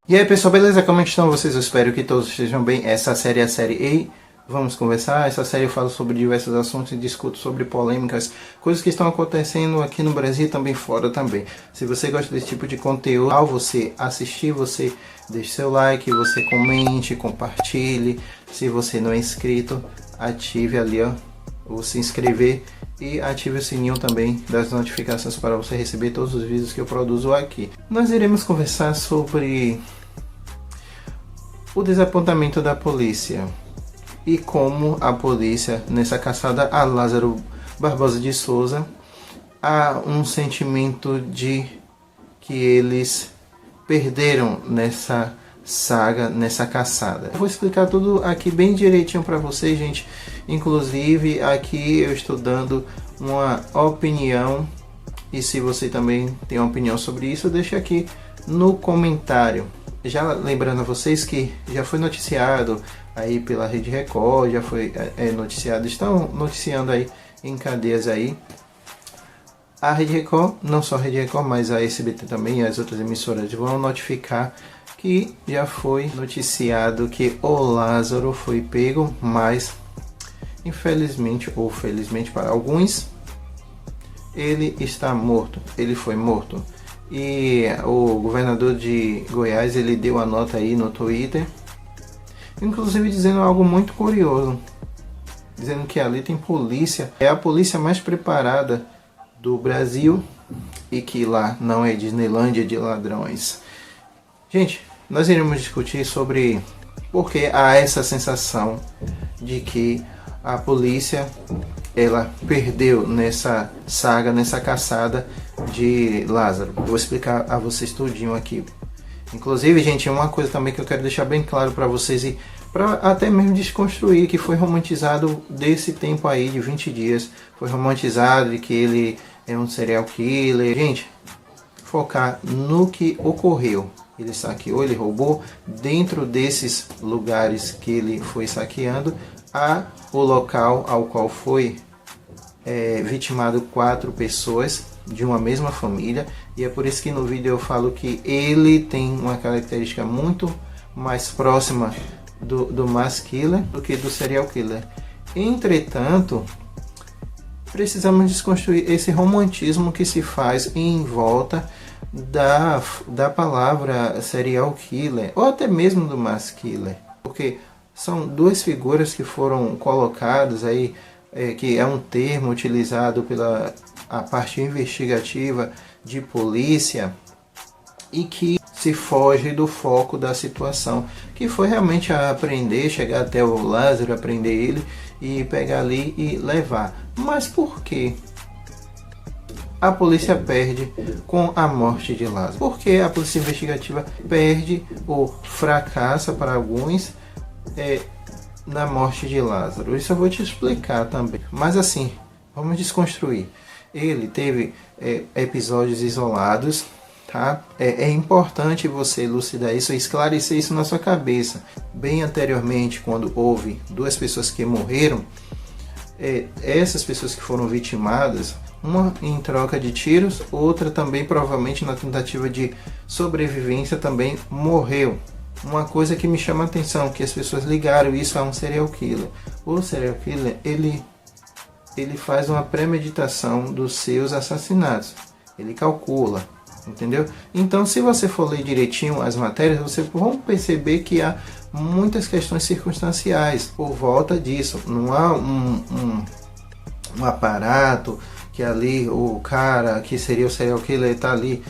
E aí pessoal, beleza? Como é que estão vocês? Eu espero que todos estejam bem. Essa série é a série Ei, vamos conversar. Essa série eu falo sobre diversos assuntos e discuto sobre polêmicas, coisas que estão acontecendo aqui no Brasil e também fora também. Se você gosta desse tipo de conteúdo, ao você assistir, você deixe seu like, você comente, compartilhe. Se você não é inscrito, ative ali o se inscrever e ative o sininho também das notificações para você receber todos os vídeos que eu produzo aqui. Nós iremos conversar sobre o desapontamento da polícia e como a polícia, nessa caçada a Lázaro Barbosa de Souza, há um sentimento de que eles perderam nessa saga, nessa caçada. Eu vou explicar tudo aqui bem direitinho para vocês, gente. Inclusive aqui eu estou dando uma opinião, e se você também tem uma opinião sobre isso, deixa aqui no comentário. Já lembrando a vocês que já foi noticiado aí pela Rede Record, já foi noticiado, estão noticiando aí em cadeias aí. A Rede Record, não só a Rede Record, mas a SBT também e as outras emissoras vão notificar que já foi noticiado que o Lázaro foi pego, mas infelizmente ou felizmente para alguns, ele está morto, ele foi morto. E o governador de Goiás, ele deu a nota aí no Twitter, inclusive dizendo algo muito curioso, dizendo que ali tem polícia, é a polícia mais preparada do Brasil e que lá não é Disneylândia de ladrões. Gente, nós iremos discutir sobre por que há essa sensação de que a polícia ela perdeu nessa saga, nessa caçada de Lázaro. Eu vou explicar a vocês tudinho aqui. Inclusive, gente, uma coisa também que eu quero deixar bem claro para vocês e para até mesmo desconstruir, que foi romantizado desse tempo aí de 20 dias, foi romantizado de que ele é um serial killer. Gente, focar no que ocorreu. Ele saqueou, ele roubou. Dentro desses lugares que ele foi saqueando, há o local ao qual foi vitimado 4 pessoas de uma mesma família, e é por isso que no vídeo eu falo que ele tem uma característica muito mais próxima do mass killer do que do serial killer. Entretanto, precisamos desconstruir esse romantismo que se faz em volta da palavra serial killer, ou até mesmo do mass killer, porque são duas figuras que foram colocadas aí, que é um termo utilizado pela a parte investigativa de polícia e que se foge do foco da situação, que foi realmente a aprender, chegar até o Lázaro, aprender ele e pegar ali e levar. Mas por que a polícia perde com a morte de Lázaro? Por que a polícia investigativa perde ou fracassa para alguns na morte de Lázaro? Isso eu vou te explicar também. Mas assim, vamos desconstruir. Ele teve episódios isolados, tá? É importante você elucidar isso, esclarecer isso na sua cabeça. Bem anteriormente, quando houve 2 pessoas que morreram, essas pessoas que foram vitimadas, uma em troca de tiros, outra também provavelmente na tentativa de sobrevivência também morreu. Uma coisa que me chama a atenção, que as pessoas ligaram isso a um serial killer. O serial killer, ele faz uma premeditação dos seus assassinatos. Ele calcula, entendeu? Então, se você for ler direitinho as matérias, você vai perceber que há muitas questões circunstanciais por volta disso. Não há um aparato que ali o cara que seria o serial killer está ali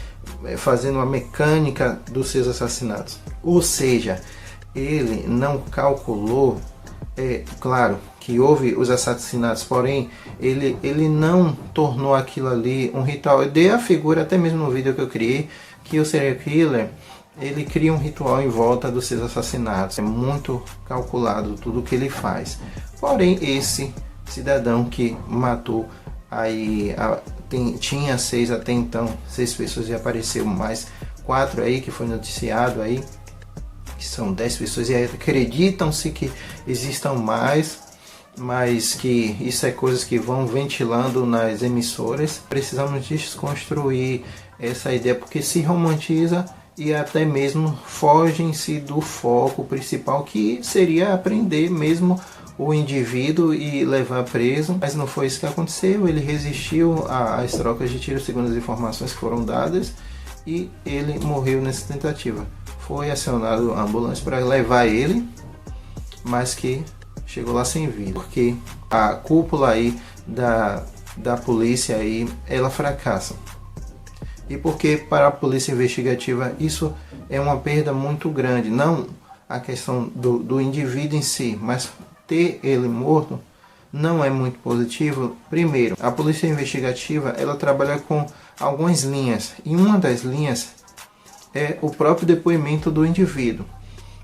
fazendo uma mecânica dos seus assassinatos. Ou seja, ele não calculou, claro que houve os assassinatos, porém ele não tornou aquilo ali um ritual. Eu dei a figura até mesmo no vídeo que eu criei, que o serial killer ele cria um ritual em volta dos seus assassinatos. É muito calculado tudo que ele faz. Porém, esse cidadão que matou aí tinha 6 até então, 6 pessoas, e apareceu mais 4 aí que foi noticiado aí, que são 10 pessoas, e acreditam-se que existam mais, mas que isso é coisas que vão ventilando nas emissoras. Precisamos desconstruir essa ideia, porque se romantiza e até mesmo fogem-se do foco principal, que seria aprender mesmo o indivíduo e levar preso. Mas não foi isso que aconteceu, ele resistiu às trocas de tiro segundo as informações que foram dadas e ele morreu nessa tentativa. Foi acionado a ambulância para levar ele, mas que chegou lá sem vida, porque a cúpula aí da polícia aí, ela fracassa. E porque para a polícia investigativa isso é uma perda muito grande, não a questão do indivíduo em si, mas ter ele morto não é muito positivo. Primeiro, a polícia investigativa ela trabalha com algumas linhas, e uma das linhas é o próprio depoimento do indivíduo,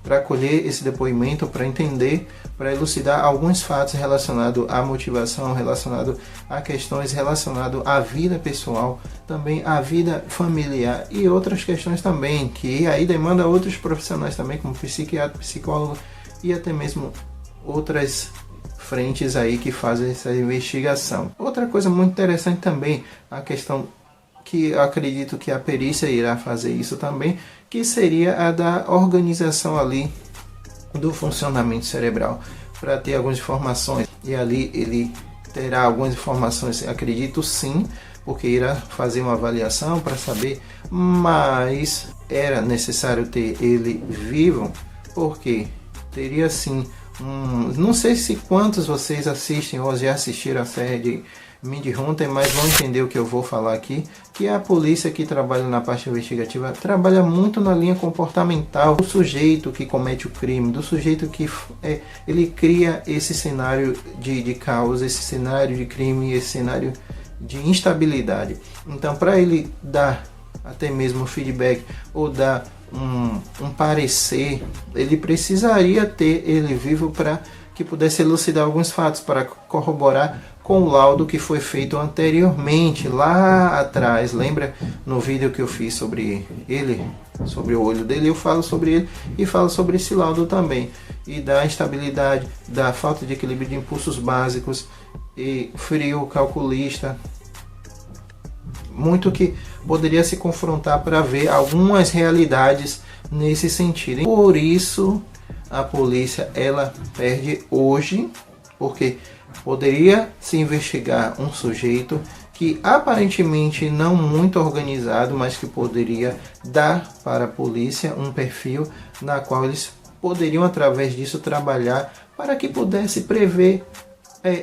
para colher esse depoimento, para entender, para elucidar alguns fatos relacionados à motivação, relacionados a questões relacionadas à vida pessoal, também à vida familiar e outras questões também, que aí demanda outros profissionais também, como psiquiatra, psicólogo e até mesmo outras frentes aí que fazem essa investigação. Outra coisa muito interessante também, a questão que eu acredito que a perícia irá fazer isso também, que seria a da organização ali do funcionamento cerebral, para ter algumas informações, e ali ele terá algumas informações, acredito sim, porque irá fazer uma avaliação para saber, mas era necessário ter ele vivo, porque teria sim não sei se quantos vocês assistem ou já assistiram a série de Mindhunter, mas vão entender o que eu vou falar aqui, que a polícia que trabalha na parte investigativa trabalha muito na linha comportamental do sujeito que comete o crime, do sujeito que ele cria esse cenário de caos, esse cenário de crime, esse cenário de instabilidade. Então, para ele dar até mesmo feedback ou dar um parecer, ele precisaria ter ele vivo para que pudesse elucidar alguns fatos, para corroborar com o laudo que foi feito anteriormente, lá atrás. Lembra no vídeo que eu fiz sobre ele, sobre o olho dele? Eu falo sobre ele e falo sobre esse laudo também, e da instabilidade, da falta de equilíbrio de impulsos básicos e frio calculista, muito que poderia se confrontar para ver algumas realidades nesse sentido. Por isso a polícia ela perde hoje, porque poderia se investigar um sujeito que aparentemente não muito organizado, mas que poderia dar para a polícia um perfil na qual eles poderiam através disso trabalhar para que pudesse prever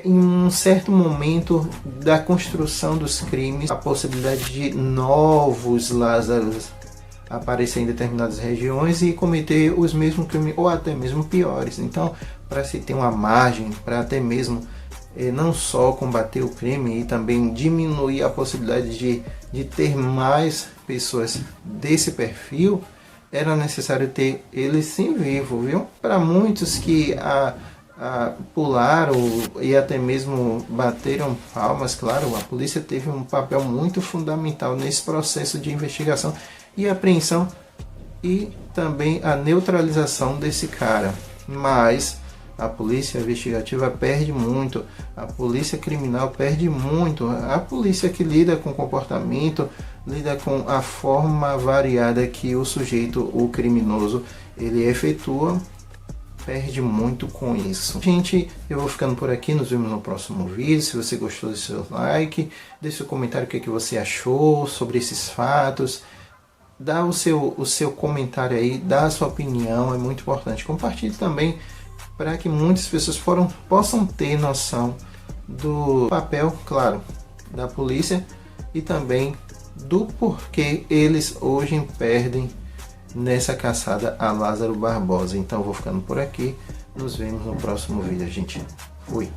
em um certo momento da construção dos crimes a possibilidade de novos Lázaros aparecer em determinadas regiões e cometer os mesmos crimes ou até mesmo piores. Então, para se ter uma margem, para até mesmo não só combater o crime e também diminuir a possibilidade de ter mais pessoas desse perfil, era necessário ter ele sim vivo, viu? Para muitos que pularam e até mesmo bateram palmas, claro, a polícia teve um papel muito fundamental nesse processo de investigação e apreensão e também a neutralização desse cara. Mas a polícia investigativa perde muito, a polícia criminal perde muito, a polícia que lida com comportamento, lida com a forma variada que o sujeito, o criminoso, ele efetua, perde muito com isso. Gente, eu vou ficando por aqui, nos vemos no próximo vídeo. Se você gostou, deixe seu like, deixe seu comentário o que você achou sobre esses fatos. Dá o seu comentário aí, dá a sua opinião, é muito importante. Compartilhe também para que muitas pessoas possam ter noção do papel, claro, da polícia e também do porquê eles hoje perdem nessa caçada a Lázaro Barbosa. Então eu vou ficando por aqui, nos vemos no próximo vídeo, gente. Fui!